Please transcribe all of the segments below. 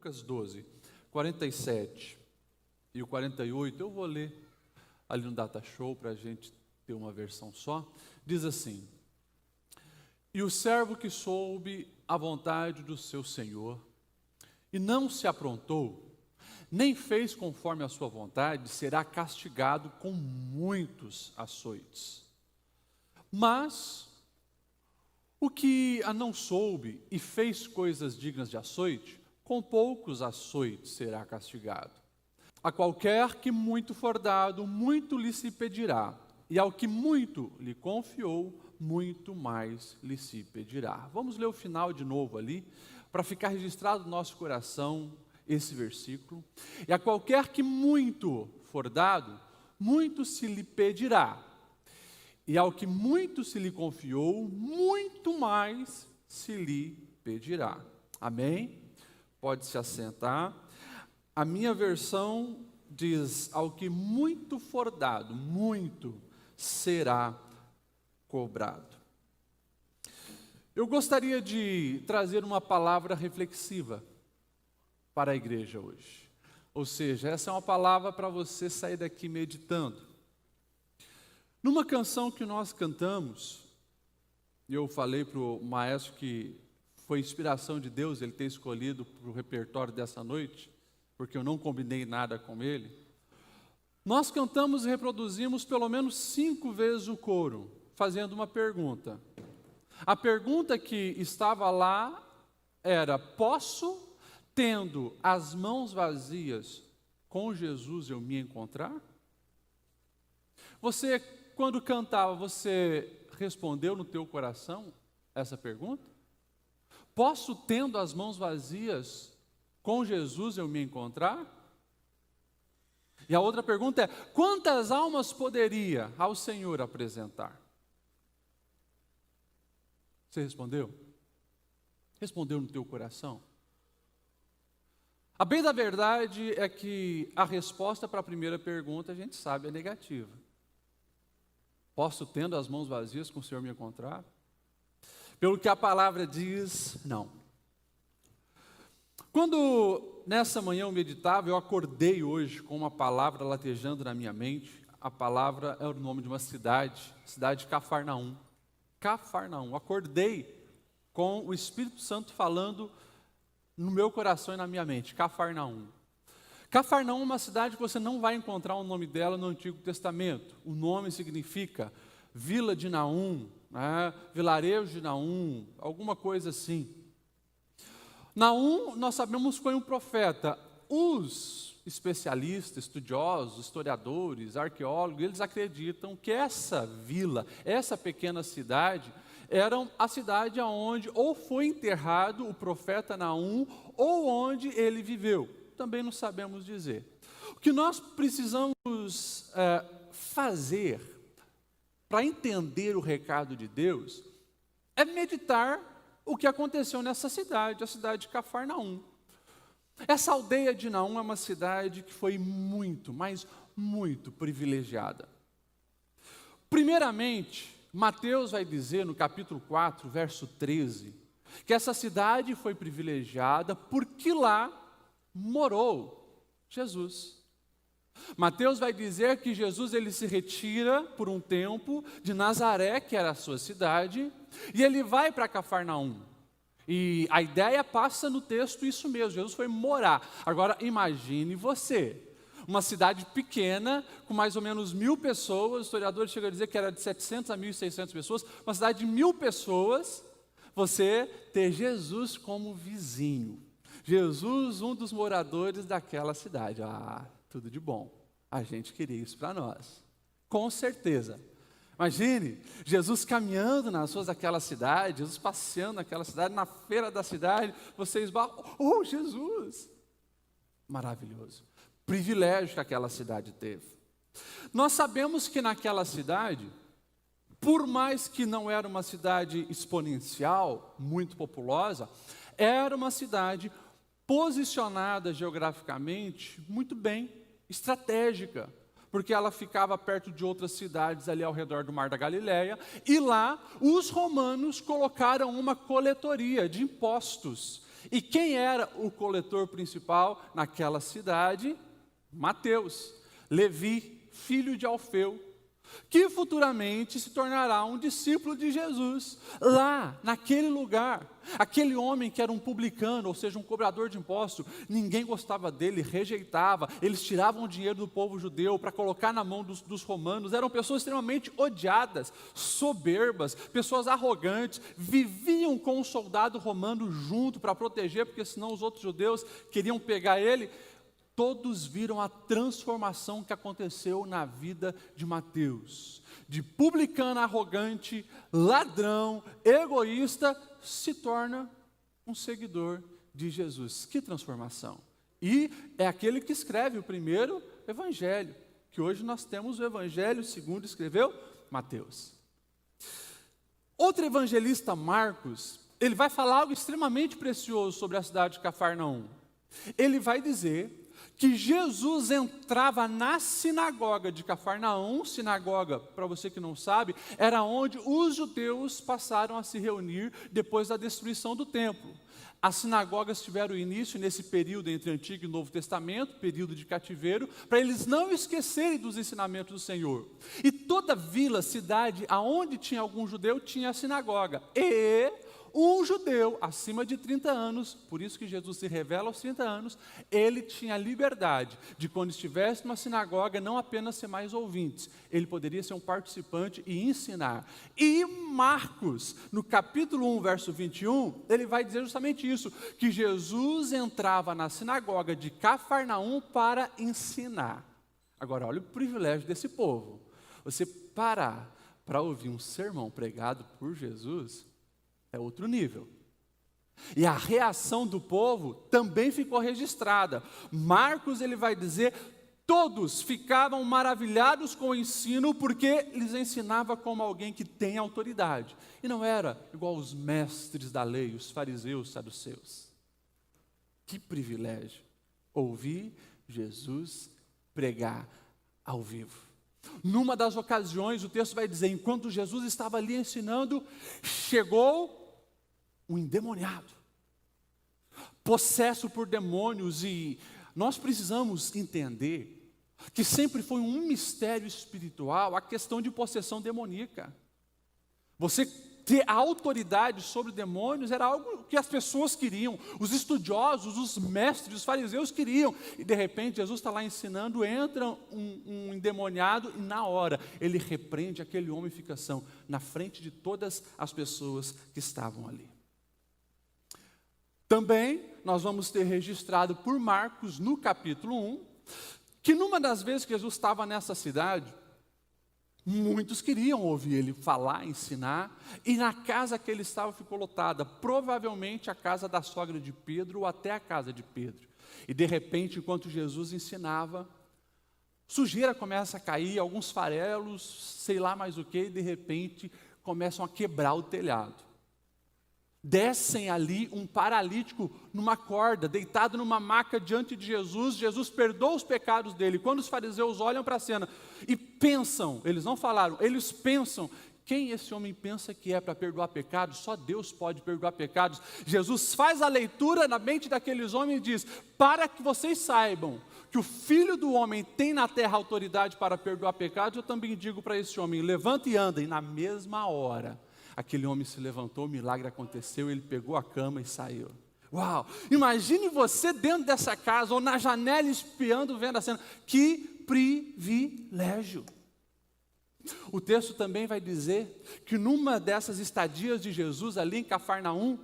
Lucas 12, 47 e o 48, eu vou ler ali no Data Show para a gente ter uma versão só. Diz assim: E o servo que soube a vontade do seu senhor e não se aprontou, nem fez conforme a sua vontade, será castigado com muitos açoites. Mas o que a não soube e fez coisas dignas de açoite, com poucos açoites será castigado. A qualquer que muito for dado, muito lhe se pedirá, e ao que muito lhe confiou, muito mais lhe se pedirá. Vamos ler o final de novo ali, para ficar registrado no nosso coração esse versículo. E a qualquer que muito for dado, muito se lhe pedirá, e ao que muito se lhe confiou, muito mais se lhe pedirá. Amém? Pode se assentar. A minha versão diz: ao que muito for dado, muito será cobrado. Eu gostaria de trazer uma palavra reflexiva para a igreja hoje. Ou seja, essa é uma palavra para você sair daqui meditando. Numa canção que nós cantamos, eu falei para o maestro que foi inspiração de Deus ele ter escolhido para o repertório dessa noite, porque eu não combinei nada com ele. Nós cantamos e reproduzimos pelo menos 5 vezes o coro, fazendo uma pergunta. A pergunta que estava lá era: posso, tendo as mãos vazias, com Jesus eu me encontrar? Você, quando cantava, você respondeu no teu coração essa pergunta? Posso, tendo as mãos vazias, com Jesus eu me encontrar? E a outra pergunta é: quantas almas poderia ao Senhor apresentar? Você respondeu? Respondeu no teu coração? A bem da verdade é que a resposta para a primeira pergunta a gente sabe é negativa. Posso, tendo as mãos vazias, com o Senhor me encontrar? Pelo que a palavra diz, não. Quando nessa manhã eu meditava, eu acordei hoje com uma palavra latejando na minha mente. A palavra é o nome de uma cidade de Cafarnaum. Cafarnaum. Acordei com o Espírito Santo falando no meu coração e na minha mente. Cafarnaum. Cafarnaum é uma cidade que você não vai encontrar o nome dela no Antigo Testamento. O nome significa Vila de Naum, Vilarejo de Naum, alguma coisa assim. Naum, nós sabemos, foi um profeta. Os especialistas, estudiosos, historiadores, arqueólogos, eles acreditam que essa vila, essa pequena cidade, era a cidade onde ou foi enterrado o profeta Naum, ou onde ele viveu. Também não sabemos dizer. O que nós precisamos fazer para entender o recado de Deus é meditar o que aconteceu nessa cidade, a cidade de Cafarnaum. Essa aldeia de Naum é uma cidade que foi muito, mas muito privilegiada. Primeiramente, Mateus vai dizer no capítulo 4, verso 13, que essa cidade foi privilegiada porque lá morou Jesus. Mateus vai dizer que Jesus ele se retira por um tempo de Nazaré, que era a sua cidade, e ele vai para Cafarnaum. E a ideia passa no texto isso mesmo, Jesus foi morar. Agora imagine você, uma cidade pequena, com mais ou menos 1.000 pessoas, os historiadores chegam a dizer que era de 700 a 1.600 pessoas, uma cidade de 1.000 pessoas, você ter Jesus como vizinho. Jesus, um dos moradores daquela cidade. Ah, tudo de bom. A gente queria isso para nós. Com certeza. Imagine, Jesus caminhando nas ruas daquela cidade, Jesus passeando naquela cidade, na feira da cidade, você esbarra, oh Jesus! Maravilhoso. Privilégio que aquela cidade teve. Nós sabemos que naquela cidade, por mais que não era uma cidade exponencial, muito populosa, era uma cidade posicionada geograficamente muito bem, estratégica, porque ela ficava perto de outras cidades ali ao redor do Mar da Galileia, e lá os romanos colocaram uma coletoria de impostos. E quem era o coletor principal naquela cidade? Mateus, Levi, filho de Alfeu, que futuramente se tornará um discípulo de Jesus. Lá, naquele lugar, aquele homem que era um publicano, ou seja, um cobrador de impostos, ninguém gostava dele, rejeitava, eles tiravam o dinheiro do povo judeu para colocar na mão dos romanos, eram pessoas extremamente odiadas, soberbas, pessoas arrogantes, viviam com o soldado romano junto para proteger, porque senão os outros judeus queriam pegar ele. Todos viram a transformação que aconteceu na vida de Mateus. De publicano arrogante, ladrão, egoísta, se torna um seguidor de Jesus. Que transformação! E é aquele que escreve o primeiro evangelho, que hoje nós temos o evangelho segundo escreveu Mateus. Outro evangelista, Marcos, ele vai falar algo extremamente precioso sobre a cidade de Cafarnaum. Ele vai dizer que Jesus entrava na sinagoga de Cafarnaum. Sinagoga, para você que não sabe, era onde os judeus passaram a se reunir depois da destruição do templo. As sinagogas tiveram início nesse período entre Antigo e Novo Testamento, período de cativeiro, para eles não esquecerem dos ensinamentos do Senhor. E toda vila, cidade, aonde tinha algum judeu, tinha a sinagoga. E um judeu acima de 30 anos, por isso que Jesus se revela aos 30 anos, ele tinha liberdade de, quando estivesse numa sinagoga, não apenas ser mais ouvinte, ele poderia ser um participante e ensinar. E Marcos, no capítulo 1, verso 21, ele vai dizer justamente isso, que Jesus entrava na sinagoga de Cafarnaum para ensinar. Agora, olha o privilégio desse povo. Você parar para ouvir um sermão pregado por Jesus é outro nível. E a reação do povo também ficou registrada. Marcos, ele vai dizer, todos ficavam maravilhados com o ensino, porque lhes ensinava como alguém que tem autoridade. E não era igual os mestres da lei, os fariseus, saduceus. Que privilégio ouvir Jesus pregar ao vivo. Numa das ocasiões, o texto vai dizer, enquanto Jesus estava ali ensinando, chegou um endemoniado, possesso por demônios, e nós precisamos entender que sempre foi um mistério espiritual a questão de possessão demoníaca. Você ter a autoridade sobre demônios era algo que as pessoas queriam, os estudiosos, os mestres, os fariseus queriam, e de repente Jesus está lá ensinando, entra um endemoniado e na hora ele repreende aquele homem em ficação, na frente de todas as pessoas que estavam ali. Também nós vamos ter registrado por Marcos no capítulo 1, que numa das vezes que Jesus estava nessa cidade, muitos queriam ouvir ele falar, ensinar, e na casa que ele estava ficou lotada, provavelmente a casa da sogra de Pedro ou até a casa de Pedro. E de repente, enquanto Jesus ensinava, sujeira começa a cair, alguns farelos, sei lá mais o que, e de repente começam a quebrar o telhado. Descem ali um paralítico numa corda, deitado numa maca diante de Jesus. Jesus perdoa os pecados dele. Quando os fariseus olham para a cena e pensam, eles não falaram, eles pensam, quem esse homem pensa que é para perdoar pecados? Só Deus pode perdoar pecados. Jesus faz a leitura na mente daqueles homens e diz, para que vocês saibam que o Filho do Homem tem na terra autoridade para perdoar pecados, eu também digo para esse homem, levanta e anda. E na mesma hora, aquele homem se levantou, o milagre aconteceu, ele pegou a cama e saiu. Uau! Imagine você dentro dessa casa, ou na janela espiando, vendo a cena. Que privilégio! O texto também vai dizer que numa dessas estadias de Jesus ali em Cafarnaum,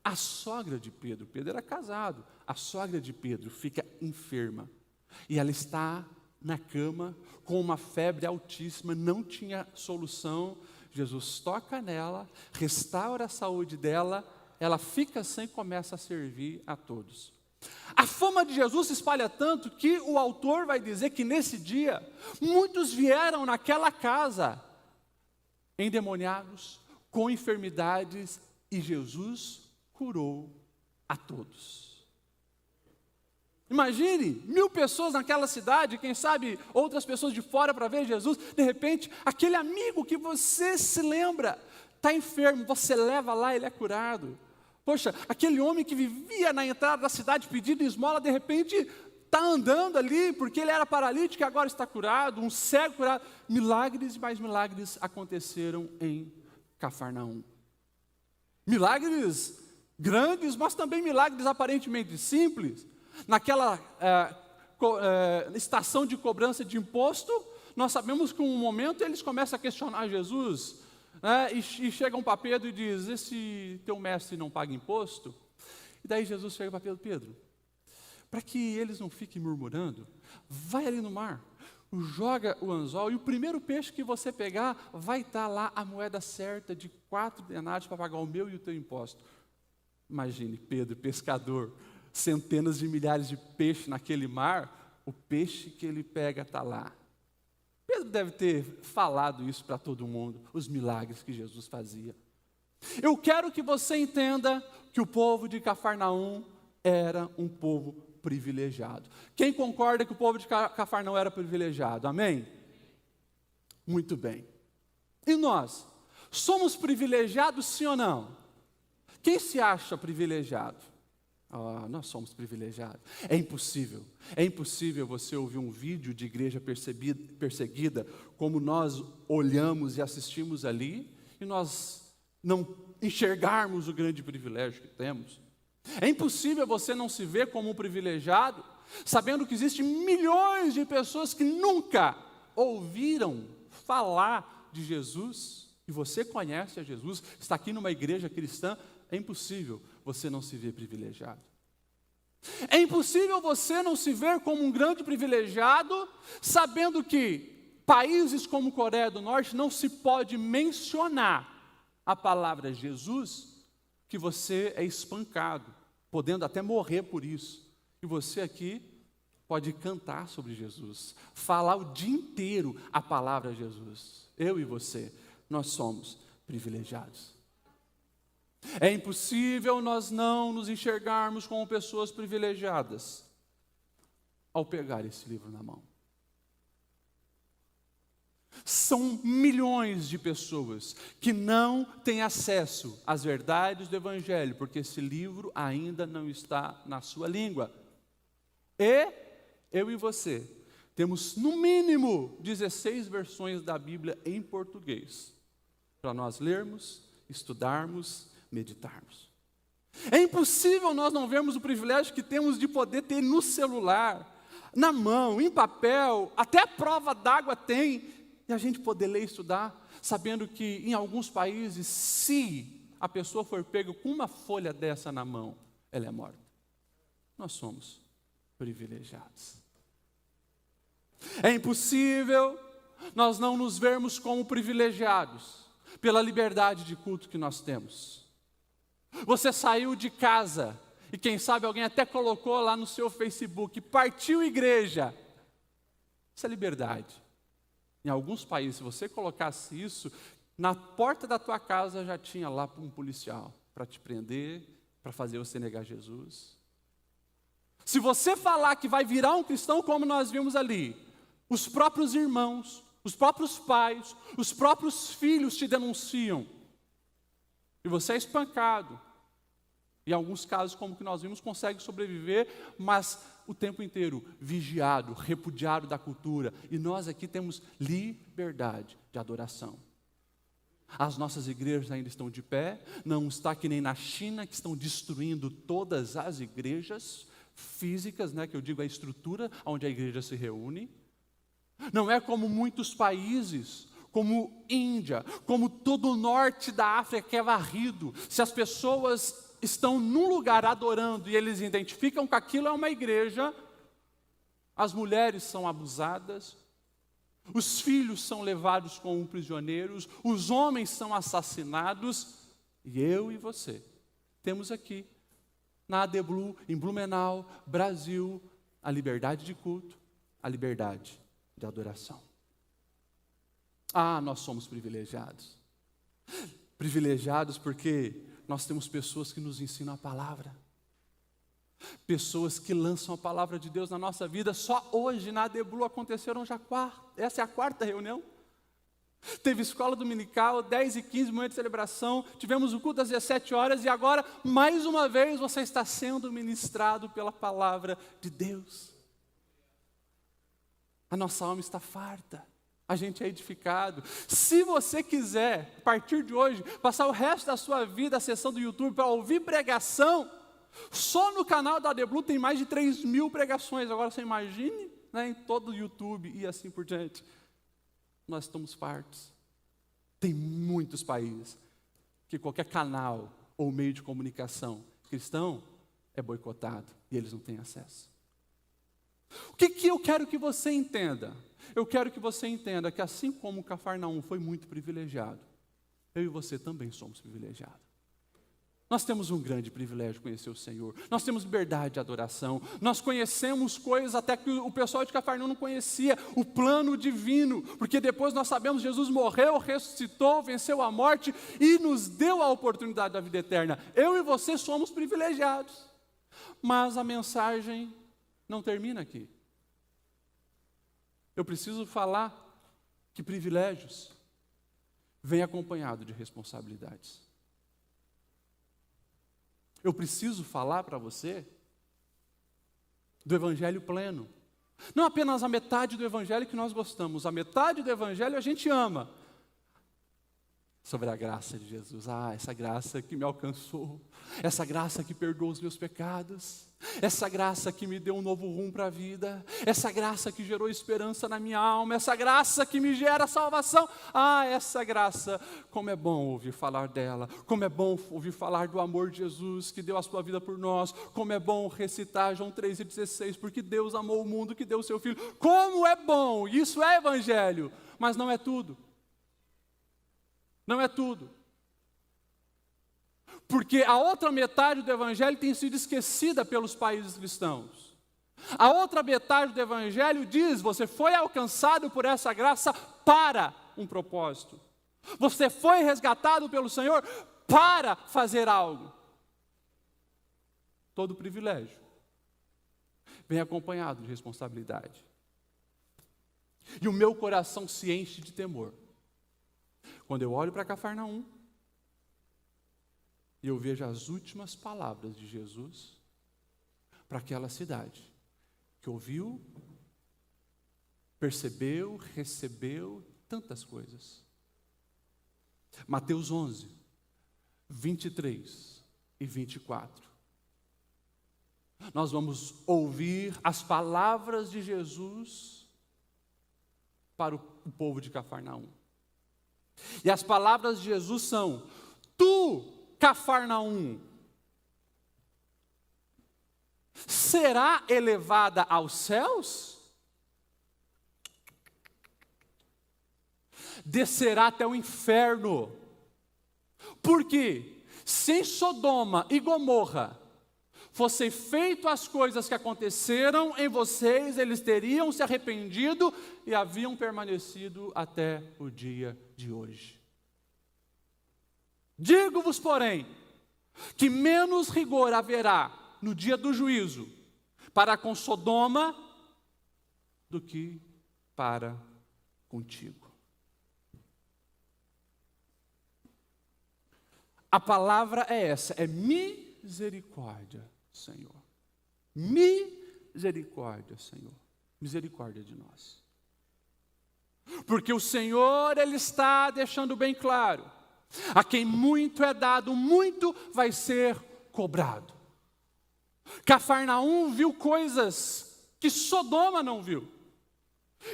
a sogra de Pedro, Pedro era casado, a sogra de Pedro fica enferma. E ela está na cama com uma febre altíssima, não tinha solução. Jesus toca nela, restaura a saúde dela, ela fica sem e começa a servir a todos. A fama de Jesus se espalha tanto que o autor vai dizer que nesse dia, muitos vieram naquela casa, endemoniados, com enfermidades, e Jesus curou a todos. Imagine, 1000 pessoas naquela cidade, quem sabe outras pessoas de fora para ver Jesus, de repente, aquele amigo que você se lembra, está enfermo, você leva lá, ele é curado. Poxa, aquele homem que vivia na entrada da cidade pedindo esmola, de repente está andando ali, porque ele era paralítico e agora está curado, um cego curado. Milagres e mais milagres aconteceram em Cafarnaum. Milagres grandes, mas também milagres aparentemente simples. Naquela estação de cobrança de imposto, nós sabemos que em um momento eles começam a questionar Jesus, né, e chegam para Pedro e diz: esse teu mestre não paga imposto? E daí Jesus chega para Pedro: Pedro, para que eles não fiquem murmurando, vai ali no mar, joga o anzol, e o primeiro peixe que você pegar, vai estar lá a moeda certa de 4 denários para pagar o meu e o teu imposto. Imagine Pedro, pescador, centenas de milhares de peixes naquele mar, o peixe que ele pega está lá. Pedro deve ter falado isso para todo mundo, os milagres que Jesus fazia. Eu quero que você entenda que o povo de Cafarnaum era um povo privilegiado. Quem concorda que o povo de Cafarnaum era privilegiado? Amém? Muito bem. E nós? Somos privilegiados, sim ou não? Quem se acha privilegiado? Nós somos privilegiados. É impossível você ouvir um vídeo de igreja perseguida, como nós olhamos e assistimos ali, e nós não enxergarmos o grande privilégio que temos. É impossível você não se ver como um privilegiado, sabendo que existem milhões de pessoas que nunca ouviram falar de Jesus, e você conhece a Jesus, está aqui numa igreja cristã. É impossível você não se ver privilegiado. É impossível você não se ver como um grande privilegiado, sabendo que países como Coreia do Norte não se pode mencionar a palavra Jesus, que você é espancado, podendo até morrer por isso. E você aqui pode cantar sobre Jesus, falar o dia inteiro a palavra Jesus. Eu e você, nós somos privilegiados. É impossível nós não nos enxergarmos como pessoas privilegiadas ao pegar esse livro na mão. São milhões de pessoas que não têm acesso às verdades do Evangelho, porque esse livro ainda não está na sua língua. E eu e você temos no mínimo 16 versões da Bíblia em português, para nós lermos, estudarmos, meditarmos. É impossível nós não vermos o privilégio que temos de poder ter no celular, na mão, em papel, até a prova d'água tem, e a gente poder ler e estudar, sabendo que em alguns países, se a pessoa for pega com uma folha dessa na mão, ela é morta. Nós somos privilegiados. É impossível nós não nos vermos como privilegiados pela liberdade de culto que nós temos. Você saiu de casa e quem sabe alguém até colocou lá no seu Facebook, partiu igreja. Isso é liberdade. Em alguns países, se você colocasse isso, na porta da tua casa já tinha lá um policial para te prender, para fazer você negar Jesus. Se você falar que vai virar um cristão, como nós vimos ali, os próprios irmãos, os próprios pais, os próprios filhos te denunciam. E você é espancado. Em alguns casos, como que nós vimos, consegue sobreviver, mas o tempo inteiro vigiado, repudiado da cultura. E nós aqui temos liberdade de adoração. As nossas igrejas ainda estão de pé, não está que nem na China, que estão destruindo todas as igrejas físicas, né, que eu digo a estrutura onde a igreja se reúne. Não é como muitos países, como Índia, como todo o norte da África que é varrido. Se as pessoas estão num lugar adorando e eles identificam que aquilo é uma igreja, as mulheres são abusadas, os filhos são levados como prisioneiros, os homens são assassinados, e eu e você temos aqui, na ADBlu, em Blumenau, Brasil, a liberdade de culto, a liberdade de adoração. Nós somos privilegiados. Privilegiados porque nós temos pessoas que nos ensinam a palavra. Pessoas que lançam a palavra de Deus na nossa vida. Só hoje na ADBlu aconteceram essa é a quarta reunião. Teve escola dominical, 10h15, momento de celebração, tivemos o culto às 17 horas e agora, mais uma vez, você está sendo ministrado pela palavra de Deus. A nossa alma está farta, a gente é edificado. Se você quiser, a partir de hoje, passar o resto da sua vida acessando o YouTube para ouvir pregação, só no canal da AD Blue tem mais de 3.000 pregações. Agora você imagine, né, em todo o YouTube e assim por diante. Nós estamos fartos. Tem muitos países que qualquer canal ou meio de comunicação cristão é boicotado e eles não têm acesso. O que eu quero que você entenda? Eu quero que você entenda que assim como Cafarnaum foi muito privilegiado, eu e você também somos privilegiados. Nós temos um grande privilégio de conhecer o Senhor. Nós temos liberdade de adoração. Nós conhecemos coisas até que o pessoal de Cafarnaum não conhecia. O plano divino. Porque depois nós sabemos que Jesus morreu, ressuscitou, venceu a morte e nos deu a oportunidade da vida eterna. Eu e você somos privilegiados. Mas a mensagem não termina aqui. Eu preciso falar que privilégios vêm acompanhados de responsabilidades. Eu preciso falar para você do evangelho pleno. Não apenas a metade do evangelho que nós gostamos, a metade do evangelho a gente ama. Sobre a graça de Jesus. Essa graça que me alcançou, essa graça que perdoa os meus pecados, essa graça que me deu um novo rumo para a vida, essa graça que gerou esperança na minha alma, essa graça que me gera salvação. Essa graça, como é bom ouvir falar dela, como é bom ouvir falar do amor de Jesus que deu a sua vida por nós, como é bom recitar João 3,16, porque Deus amou o mundo que deu o seu Filho. Como é bom, isso é evangelho, mas não é tudo. Não é tudo. Porque a outra metade do evangelho tem sido esquecida pelos países cristãos. A outra metade do evangelho diz: você foi alcançado por essa graça para um propósito. Você foi resgatado pelo Senhor para fazer algo. Todo privilégio vem acompanhado de responsabilidade. E o meu coração se enche de temor quando eu olho para Cafarnaum e eu vejo as últimas palavras de Jesus para aquela cidade que ouviu, percebeu, recebeu tantas coisas. Mateus 11, 23 e 24. Nós vamos ouvir as palavras de Jesus para o povo de Cafarnaum. E as palavras de Jesus são: tu, Cafarnaum, será elevada aos céus? Descerá até o inferno. Porque se em Sodoma e Gomorra fossem feitas as coisas que aconteceram em vocês, eles teriam se arrependido e haviam permanecido até o dia de hoje. Digo-vos, porém, que menos rigor haverá no dia do juízo para com Sodoma do que para contigo. A palavra é essa, é misericórdia, Senhor. Misericórdia, Senhor. Misericórdia de nós. Porque o Senhor, Ele está deixando bem claro: a quem muito é dado, muito vai ser cobrado. Cafarnaum viu coisas que Sodoma não viu.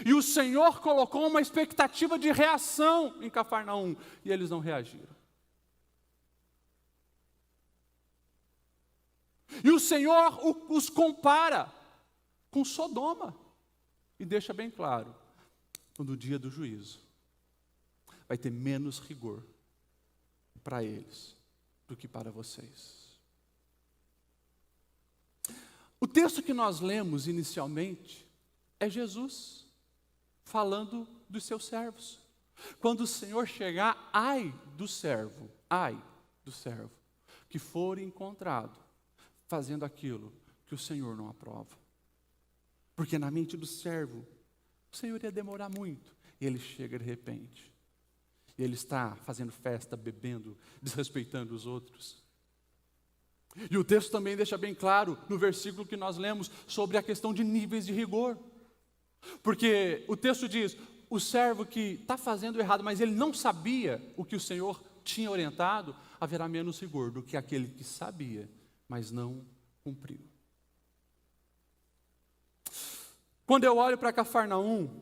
E o Senhor colocou uma expectativa de reação em Cafarnaum, e eles não reagiram. E o Senhor os compara com Sodoma. E deixa bem claro: no dia do juízo vai ter menos rigor para eles do que para vocês. O texto que nós lemos inicialmente é Jesus falando dos seus servos. Quando o Senhor chegar, ai do servo que for encontrado fazendo aquilo que o Senhor não aprova. Porque na mente do servo, o Senhor ia demorar muito, e ele chega de repente. E ele está fazendo festa, bebendo, desrespeitando os outros. E o texto também deixa bem claro, no versículo que nós lemos, sobre a questão de níveis de rigor. Porque o texto diz, o servo que está fazendo errado, mas ele não sabia o que o Senhor tinha orientado, haverá menos rigor do que aquele que sabia, mas não cumpriu. Quando eu olho para Cafarnaum,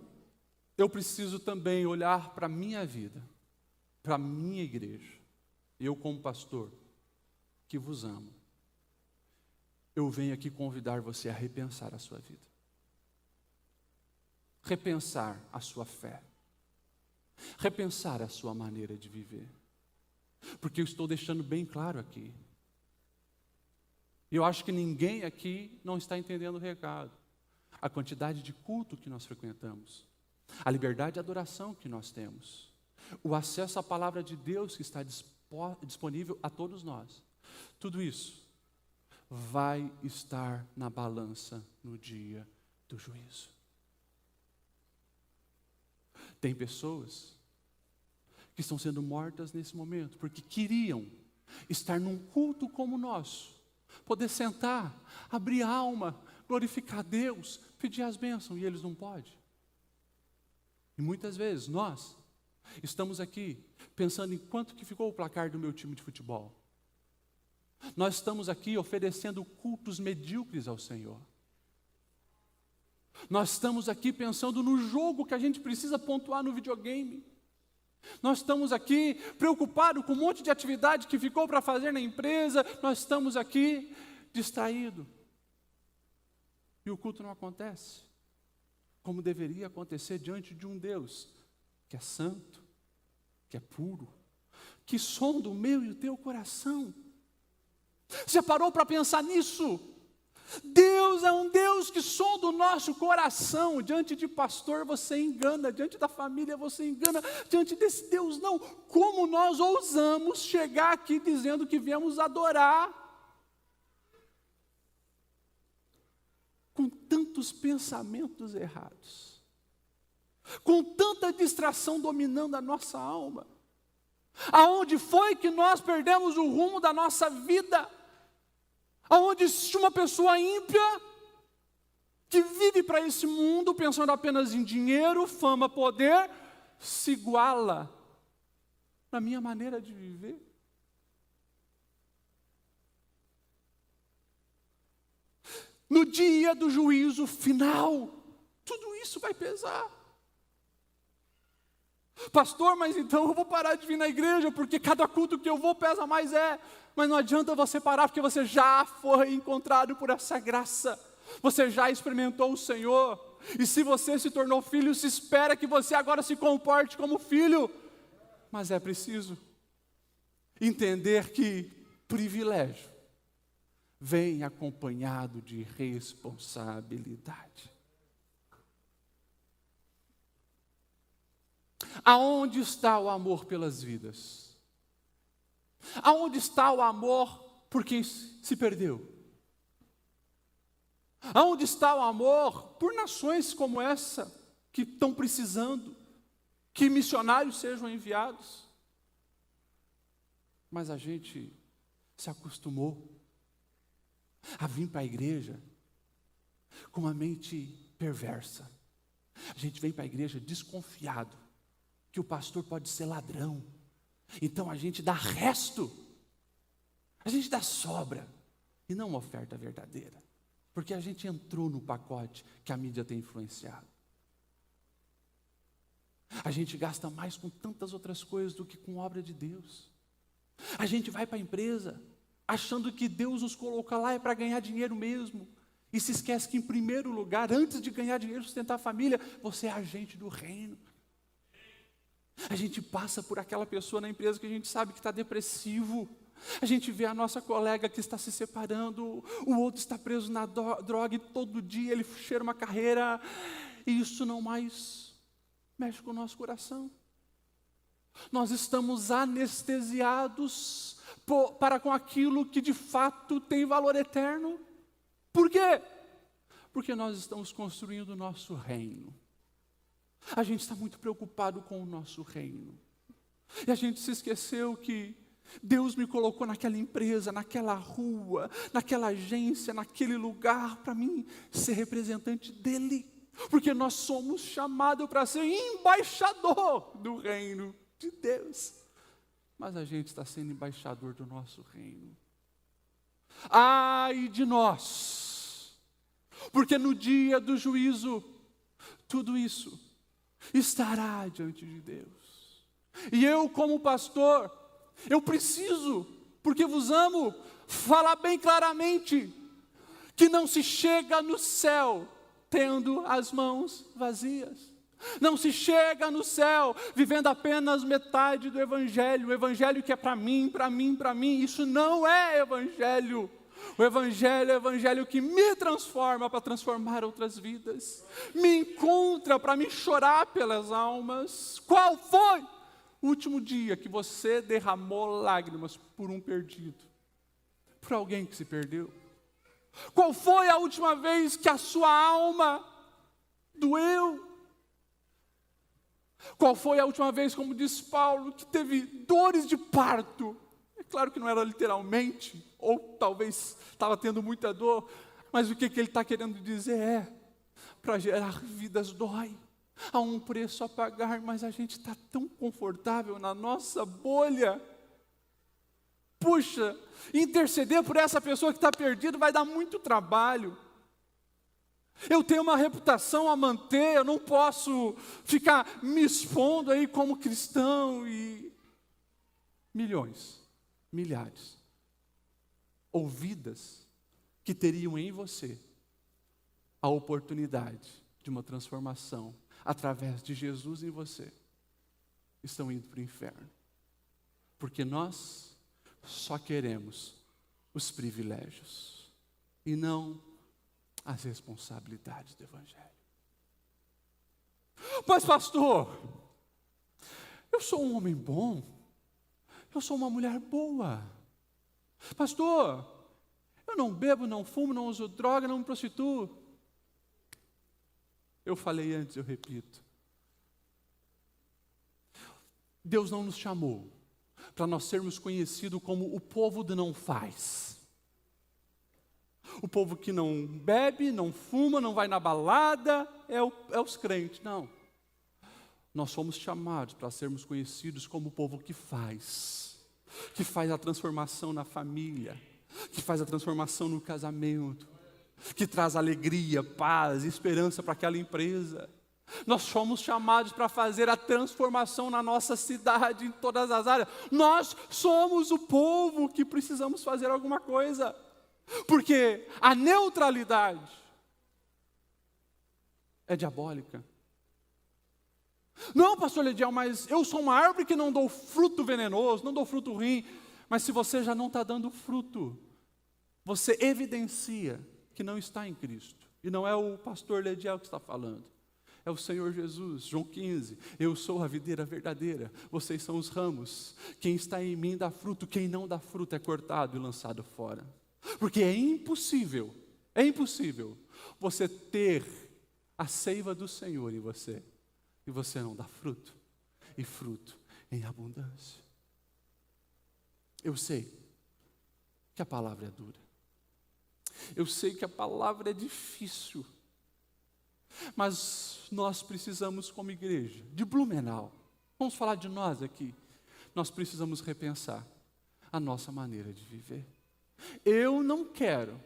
eu preciso também olhar para a minha vida, para a minha igreja. Eu, como pastor, que vos amo, eu venho aqui convidar você a repensar a sua vida. Repensar a sua fé. Repensar a sua maneira de viver. Porque eu estou deixando bem claro aqui. E eu acho que ninguém aqui não está entendendo o recado. A quantidade de culto que nós frequentamos. A liberdade de adoração que nós temos. O acesso à palavra de Deus que está disponível a todos nós. Tudo isso vai estar na balança no dia do juízo. Tem pessoas que estão sendo mortas nesse momento, porque queriam estar num culto como o nosso, poder sentar, abrir a alma, glorificar a Deus, pedir as bênçãos, e eles não podem. E muitas vezes nós estamos aqui pensando em quanto que ficou o placar do meu time de futebol. Nós estamos aqui oferecendo cultos medíocres ao Senhor. Nós estamos aqui pensando no jogo que a gente precisa pontuar no videogame. Nós estamos aqui preocupados com um monte de atividade que ficou para fazer na empresa. Nós estamos aqui distraídos. E o culto não acontece como deveria acontecer diante de um Deus que é santo, que é puro, que sonda o meu e o teu coração. Você parou para pensar nisso? Deus é um Deus que sonda o nosso coração. Diante de pastor você engana, diante da família você engana, diante desse Deus não. Como nós ousamos chegar aqui dizendo que viemos adorar? Com tantos pensamentos errados, com tanta distração dominando a nossa alma. Aonde foi que nós perdemos o rumo da nossa vida? Aonde existe uma pessoa ímpia que vive para esse mundo pensando apenas em dinheiro, fama, poder, se iguala na minha maneira de viver. No dia do juízo final, tudo isso vai pesar. Pastor, mas então eu vou parar de vir na igreja, porque cada culto que eu vou pesa mais. Mas não adianta você parar, porque você já foi encontrado por essa graça. Você já experimentou o Senhor. E se você se tornou filho, se espera que você agora se comporte como filho. Mas é preciso entender que privilégio vem acompanhado de responsabilidade. Aonde está o amor pelas vidas? Aonde está o amor por quem se perdeu? Aonde está o amor por nações como essa, que estão precisando que missionários sejam enviados? Mas a gente se acostumou a vir para a igreja com uma mente perversa. A gente vem para a igreja desconfiado que o pastor pode ser ladrão. Então a gente dá resto, a gente dá sobra, e não uma oferta verdadeira. Porque a gente entrou no pacote que a mídia tem influenciado. A gente gasta mais com tantas outras coisas do que com obra de Deus. A gente vai para a empresa achando que Deus nos coloca lá é para ganhar dinheiro mesmo. E se esquece que em primeiro lugar, antes de ganhar dinheiro, sustentar a família, você é agente do reino. A gente passa por aquela pessoa na empresa que a gente sabe que está depressivo. A gente vê a nossa colega que está se separando, o outro está preso na droga e todo dia ele cheira uma carreira. E isso não mais mexe com o nosso coração. Nós estamos anestesiados para com aquilo que de fato tem valor eterno. Por quê? Porque nós estamos construindo o nosso reino. A gente está muito preocupado com o nosso reino. E a gente se esqueceu que Deus me colocou naquela empresa, naquela rua, naquela agência, naquele lugar, para mim ser representante dEle. Porque nós somos chamados para ser embaixador do reino de Deus. Mas a gente está sendo embaixador do nosso reino. Ai de nós! Porque no dia do juízo, tudo isso estará diante de Deus. E eu, como pastor, eu preciso, porque vos amo, falar bem claramente que não se chega no céu tendo as mãos vazias. Não se chega no céu vivendo apenas metade do evangelho, o evangelho que é para mim, para mim, para mim. Isso não é evangelho. O evangelho é o evangelho que me transforma para transformar outras vidas. Me encontra para me chorar pelas almas. Qual foi o último dia que você derramou lágrimas por um perdido? Por alguém que se perdeu? Qual foi a última vez que a sua alma doeu? Qual foi a última vez, como diz Paulo, que teve dores de parto? É claro que não era literalmente, ou talvez estava tendo muita dor, mas o que ele está querendo dizer é, para gerar vidas dói. Há um preço a pagar, mas a gente está tão confortável na nossa bolha. Puxa, interceder por essa pessoa que está perdida vai dar muito trabalho. Eu tenho uma reputação a manter, eu não posso ficar me expondo aí como cristão e milhões, milhares, ou vidas que teriam em você a oportunidade de uma transformação através de Jesus em você, estão indo para o inferno. Porque nós só queremos os privilégios e não as responsabilidades do evangelho. Mas pastor, eu sou um homem bom, eu sou uma mulher boa. Pastor, eu não bebo, não fumo, não uso droga, não me prostituo. Eu falei antes, eu repito. Deus não nos chamou para nós sermos conhecidos como o povo do não faz. O povo que não bebe, não fuma, não vai na balada, é os crentes. Não. Nós somos chamados para sermos conhecidos como o povo que faz a transformação na família, que faz a transformação no casamento, que traz alegria, paz, esperança para aquela empresa. Nós somos chamados para fazer a transformação na nossa cidade, em todas as áreas. Nós somos o povo que precisamos fazer alguma coisa. Porque a neutralidade é diabólica. Não, pastor Lediel, mas eu sou uma árvore que não dou fruto venenoso, não dou fruto ruim. Mas se você já não está dando fruto, você evidencia que não está em Cristo. E não é o pastor Lediel que está falando. É o Senhor Jesus, João 15, eu sou a videira verdadeira, vocês são os ramos, quem está em mim dá fruto, quem não dá fruto é cortado e lançado fora. Porque é impossível você ter a seiva do Senhor em você, e você não dá fruto, e fruto em abundância. Eu sei que a palavra é dura, eu sei que a palavra é difícil, mas nós precisamos, como igreja de Blumenau, vamos falar de nós aqui, nós precisamos repensar a nossa maneira de viver. Eu não quero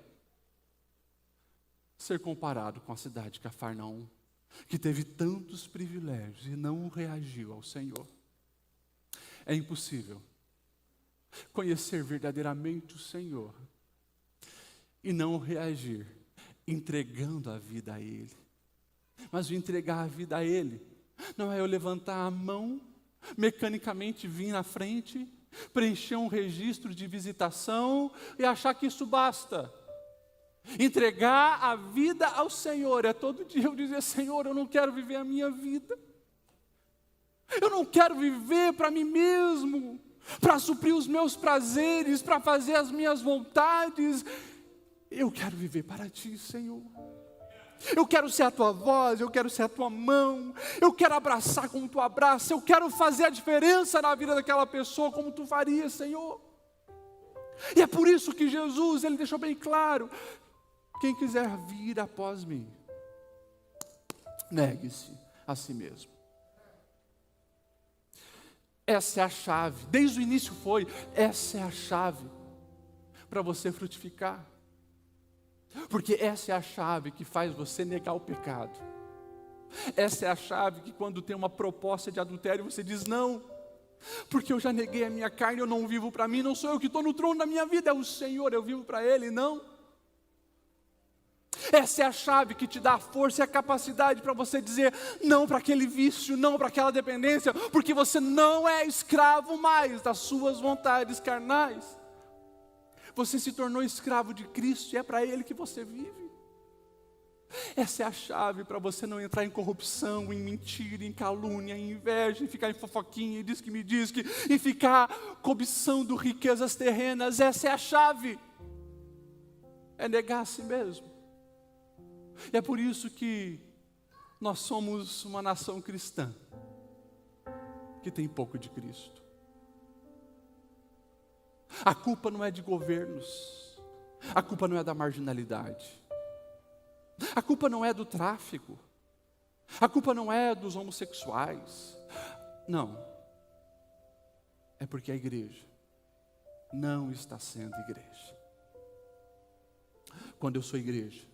ser comparado com a cidade de Cafarnaum, que teve tantos privilégios e não reagiu ao Senhor. É impossível conhecer verdadeiramente o Senhor e não reagir entregando a vida a Ele. Mas o entregar a vida a Ele não é eu levantar a mão, mecanicamente vir na frente, preencher um registro de visitação e achar que isso basta. Entregar a vida ao Senhor é todo dia eu dizer: Senhor, eu não quero viver a minha vida, eu não quero viver para mim mesmo, para suprir os meus prazeres, para fazer as minhas vontades. Eu quero viver para Ti, Senhor. Eu quero ser a tua voz, eu quero ser a tua mão, eu quero abraçar como tu abraça, eu quero fazer a diferença na vida daquela pessoa como tu faria, Senhor. E é por isso que Jesus, Ele deixou bem claro: quem quiser vir após mim, negue-se a si mesmo. Essa é a chave, desde o início essa é a chave para você frutificar. Porque essa é a chave que faz você negar o pecado. Essa é a chave que quando tem uma proposta de adultério você diz não. Porque eu já neguei a minha carne, eu não vivo para mim, não sou eu que estou no trono da minha vida, é o Senhor, eu vivo para Ele, não. Essa é a chave que te dá a força e a capacidade para você dizer não para aquele vício, não para aquela dependência, porque você não é escravo mais das suas vontades carnais. Você se tornou escravo de Cristo e é para Ele que você vive. Essa é a chave para você não entrar em corrupção, em mentira, em calúnia, em inveja, em ficar em fofoquinha, em diz que me diz que, em ficar cobiçando riquezas terrenas. Essa é a chave. É negar a si mesmo. E é por isso que nós somos uma nação cristã que tem pouco de Cristo. A culpa não é de governos, a culpa não é da marginalidade, a culpa não é do tráfico, a culpa não é dos homossexuais, não, é porque a igreja não está sendo igreja. Quando eu sou igreja,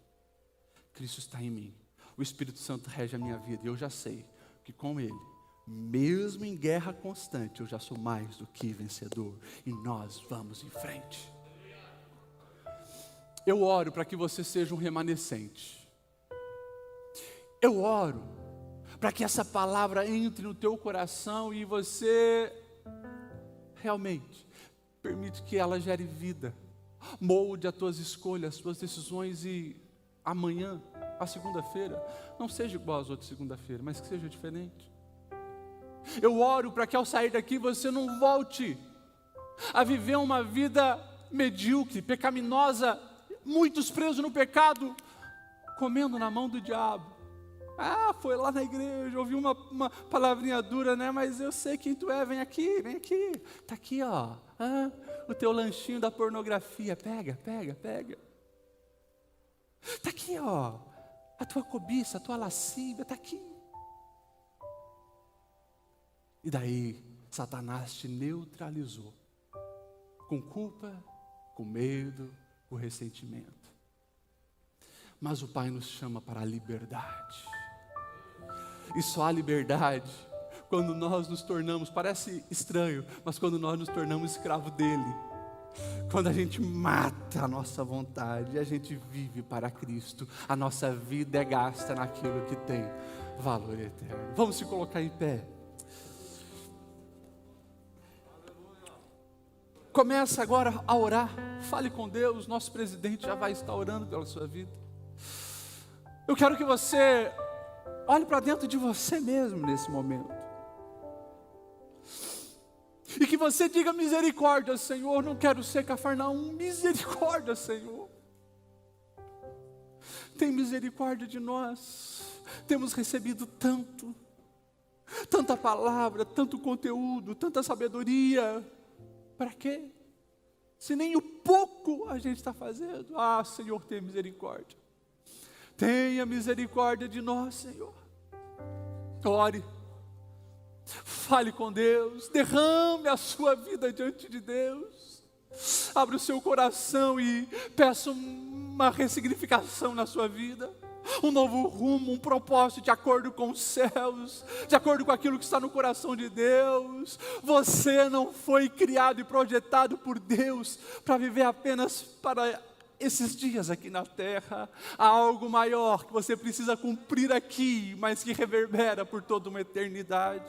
Cristo está em mim, o Espírito Santo rege a minha vida, e eu já sei que com Ele, mesmo em guerra constante, eu já sou mais do que vencedor, e nós vamos em frente. Eu oro para que você seja um remanescente. Eu oro para que essa palavra entre no teu coração e você realmente permite que ela gere vida, molde as tuas escolhas, as tuas decisões, e amanhã, a segunda-feira, não seja igual às outras segunda-feira, mas que seja diferente. Eu oro para que ao sair daqui você não volte a viver uma vida medíocre, pecaminosa, muitos presos no pecado, comendo na mão do diabo. Ah, foi lá na igreja, ouviu uma palavrinha dura, né? Mas eu sei quem tu é, vem aqui. Está aqui, ó, o teu lanchinho da pornografia, pega. Está aqui, ó, a tua cobiça, a tua lascívia, está aqui. E daí, Satanás te neutralizou, com culpa, com medo, com ressentimento. Mas o Pai nos chama para a liberdade. E só há liberdade quando nós nos tornamos, parece estranho, mas quando nós nos tornamos escravo dele. Quando a gente mata a nossa vontade, a gente vive para Cristo. A nossa vida é gasta naquilo que tem valor eterno. Vamos se colocar em pé. Começa agora a orar, fale com Deus, nosso presidente já vai estar orando pela sua vida. Eu quero que você olhe para dentro de você mesmo nesse momento. E que você diga: misericórdia, Senhor, não quero ser Cafarnaum, misericórdia, Senhor. Tem misericórdia de nós, temos recebido tanta palavra, tanto conteúdo, tanta sabedoria. Para quê? Se nem o pouco a gente está fazendo. Ah, Senhor, tenha misericórdia. Tenha misericórdia de nós, Senhor. Ore. Fale com Deus. Derrame a sua vida diante de Deus. Abra o seu coração e peça uma ressignificação na sua vida. Um novo rumo, um propósito de acordo com os céus, de acordo com aquilo que está no coração de Deus. Você não foi criado e projetado por Deus para viver apenas para esses dias aqui na terra. Há algo maior que você precisa cumprir aqui, mas que reverbera por toda uma eternidade.